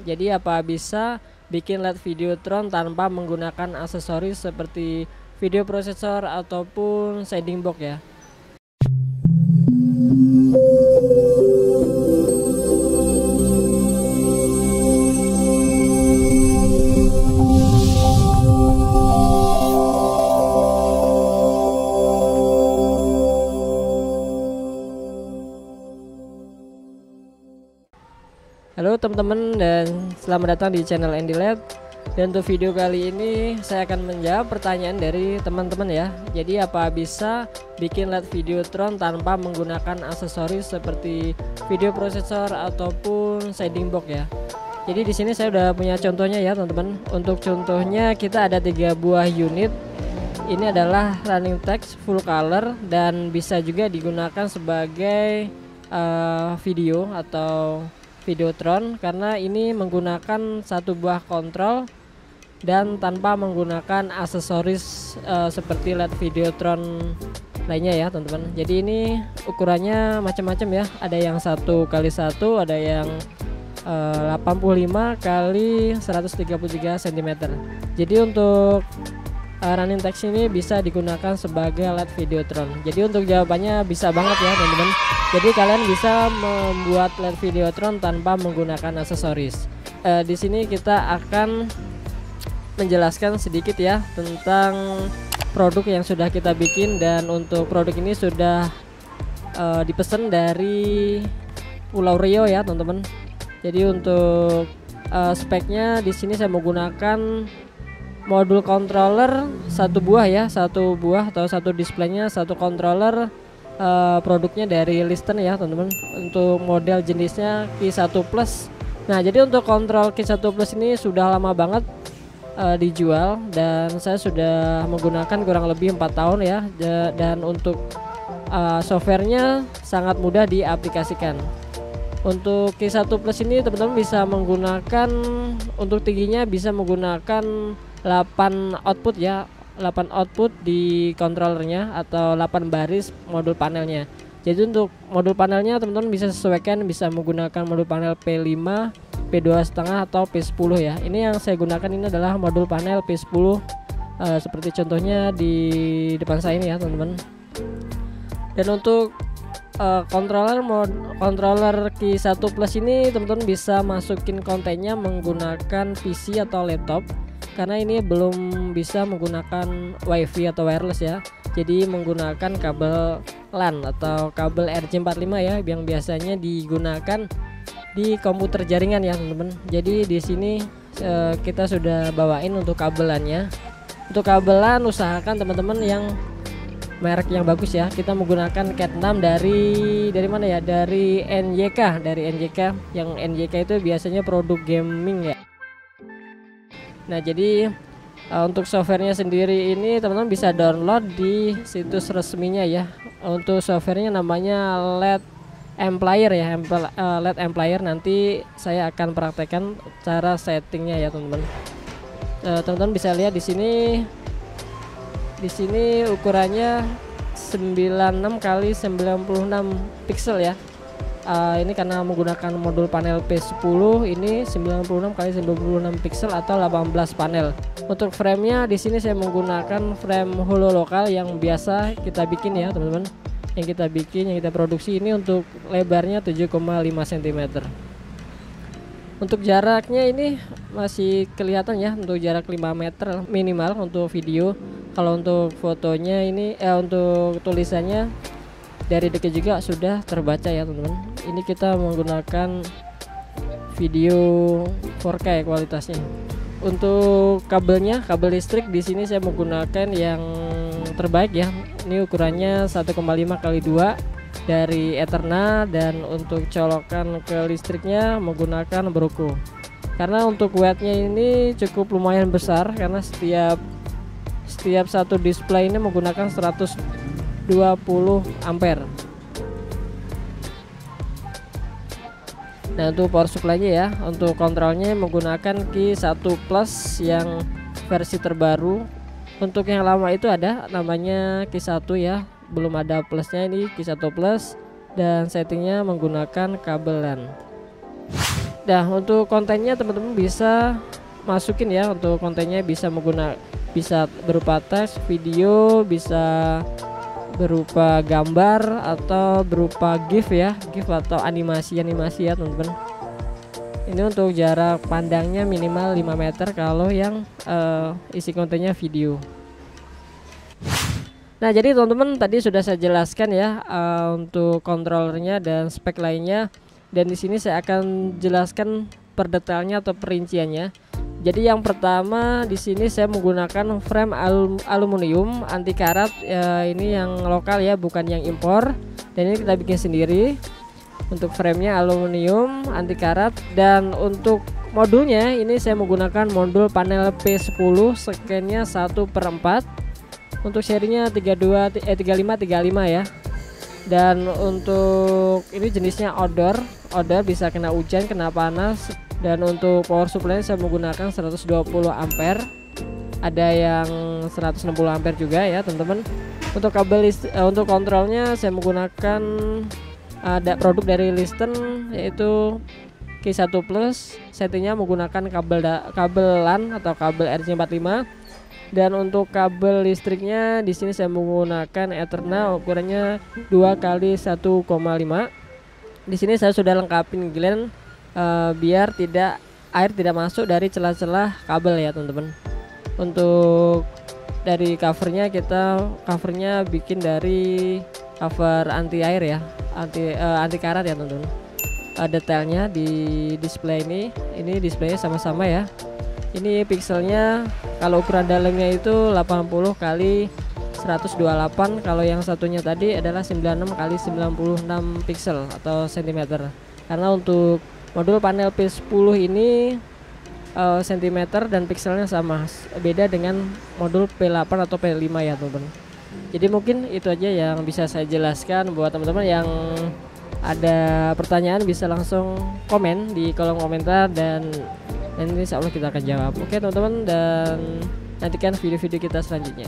Jadi apa bisa bikin LED Videotron tanpa menggunakan aksesoris seperti video prosesor ataupun shading box ya. Halo teman-teman dan selamat datang di channel Andy LED. Dan untuk video kali ini saya akan menjawab pertanyaan dari teman-teman ya. Jadi apa bisa bikin LED Videotron tanpa menggunakan aksesoris seperti video prosesor ataupun shading box ya. Jadi di sini saya udah punya contohnya ya teman-teman. Untuk contohnya kita ada 3 buah unit. Ini adalah running text full color dan bisa juga digunakan sebagai video atau Videotron, karena ini menggunakan satu buah kontrol dan tanpa menggunakan aksesoris seperti LED Videotron lainnya ya teman-teman. Jadi ini ukurannya macam-macam ya, ada yang 1x1, ada yang 85x133 cm. Jadi untuk running text ini bisa digunakan sebagai LED Videotron. Jadi untuk jawabannya bisa banget ya teman-teman. Jadi kalian bisa membuat LED Videotron tanpa menggunakan aksesoris. Di sini kita akan menjelaskan sedikit ya tentang produk yang sudah kita bikin, dan untuk produk ini sudah dipesan dari Pulau Rio ya teman-teman. Jadi untuk speknya di sini saya menggunakan modul controller satu buah ya, satu buah atau satu displaynya, satu controller. Produknya dari Listen ya teman-teman. Untuk model jenisnya Q1 Plus. Nah jadi untuk kontrol Q1 Plus ini sudah lama banget dijual, dan saya sudah menggunakan kurang lebih 4 tahun ya. Dan untuk softwarenya sangat mudah diaplikasikan. Untuk Q1 Plus ini teman-teman bisa menggunakan, untuk tingginya bisa menggunakan 8 output ya, 8 output di controllernya atau 8 baris modul panelnya. Jadi untuk modul panelnya teman-teman bisa sesuaikan, bisa menggunakan modul panel P5, P2,5 atau P10 ya. Ini yang saya gunakan ini adalah modul panel P10 seperti contohnya di depan saya ini ya teman-teman. Dan untuk controller Q1 Plus ini teman-teman bisa masukin kontennya menggunakan PC atau laptop, karena ini belum bisa menggunakan WiFi atau wireless ya. Jadi menggunakan kabel LAN atau kabel RJ45 ya, yang biasanya digunakan di komputer jaringan ya teman-teman. Jadi di sini kita sudah bawain untuk kabelannya. Untuk kabel LAN usahakan teman-teman yang merek yang bagus ya. Kita menggunakan Cat 6 dari mana ya? Dari NYK, Yang NYK itu biasanya produk gaming ya. Nah jadi untuk softwarenya sendiri ini teman-teman bisa download di situs resminya ya. Untuk softwarenya namanya LED Amplier ya, LED Amplier. Nanti saya akan praktekkan cara settingnya ya teman-teman. Teman-teman bisa lihat di sini. Di sini ukurannya 96x96 pixel ya. Ini karena menggunakan modul panel P10, ini 96x96 pixel atau 18 panel. Untuk framenya di sini saya menggunakan frame holo lokal yang biasa kita bikin ya teman-teman. Yang kita produksi ini untuk lebarnya 7,5 cm. Untuk jaraknya ini masih kelihatan ya, untuk jarak 5 meter minimal untuk video. Kalau untuk fotonya ini untuk tulisannya dari dekat juga sudah terbaca ya teman-teman. Ini kita menggunakan video 4K kualitasnya. Untuk kabelnya, kabel listrik di sini saya menggunakan yang terbaik ya. Ini ukurannya 1,5x2 dari Etherna, dan untuk colokan ke listriknya menggunakan Broco. Karena untuk wattnya ini cukup lumayan besar, karena setiap satu display ini menggunakan 120 ampere. Nah untuk power supply-nya ya, untuk kontrolnya menggunakan Q1 Plus yang versi terbaru. Untuk yang lama itu ada namanya Q1 ya, belum ada plusnya, ini Q1 Plus, dan settingnya menggunakan kabel LAN. Nah, untuk kontennya teman-teman bisa masukin ya, untuk kontennya bisa bisa berupa teks, video, bisa berupa gambar atau berupa GIF ya, GIF atau animasi ya teman-teman. Ini untuk jarak pandangnya minimal 5 meter kalau yang isi kontennya video. Nah, jadi teman-teman tadi sudah saya jelaskan ya untuk controllernya dan spek lainnya, dan di sini saya akan jelaskan per detailnya atau perinciannya. Jadi yang pertama di sini saya menggunakan frame aluminium anti karat, ini yang lokal ya, bukan yang impor, dan ini kita bikin sendiri. Untuk framenya aluminium anti karat, dan untuk modulnya ini saya menggunakan modul panel P10 scan-nya 1/4. Untuk serinya 3535 ya. Dan untuk ini jenisnya outdoor bisa kena hujan, kena panas. Dan untuk power supply saya menggunakan 120 ampere, ada yang 160 ampere juga ya teman-teman. Untuk kabel untuk kontrolnya saya menggunakan ada produk dari Listen yaitu K1 Plus, settingnya menggunakan kabel LAN atau kabel RJ45. Dan untuk kabel listriknya di sini saya menggunakan Ethernet ukurannya 2x1,5. Di sini saya sudah lengkapin gland biar air tidak masuk dari celah-celah kabel ya teman-teman. Untuk dari covernya covernya bikin dari cover anti air ya, anti karat ya teman-teman. Detailnya di display ini displaynya sama-sama ya. Ini pixelnya kalau ukuran dalamnya itu 80 kali 128, kalau yang satunya tadi adalah 96 kali 96 pixel atau cm. Karena untuk modul panel P10 ini cm dan pixelnya sama, beda dengan modul P8 atau P5 ya teman-teman. Jadi mungkin itu aja yang bisa saya jelaskan. Buat teman-teman yang ada pertanyaan bisa langsung komen di kolom komentar, dan insya Allah kita akan jawab. Oke teman-teman, dan nantikan video-video kita selanjutnya.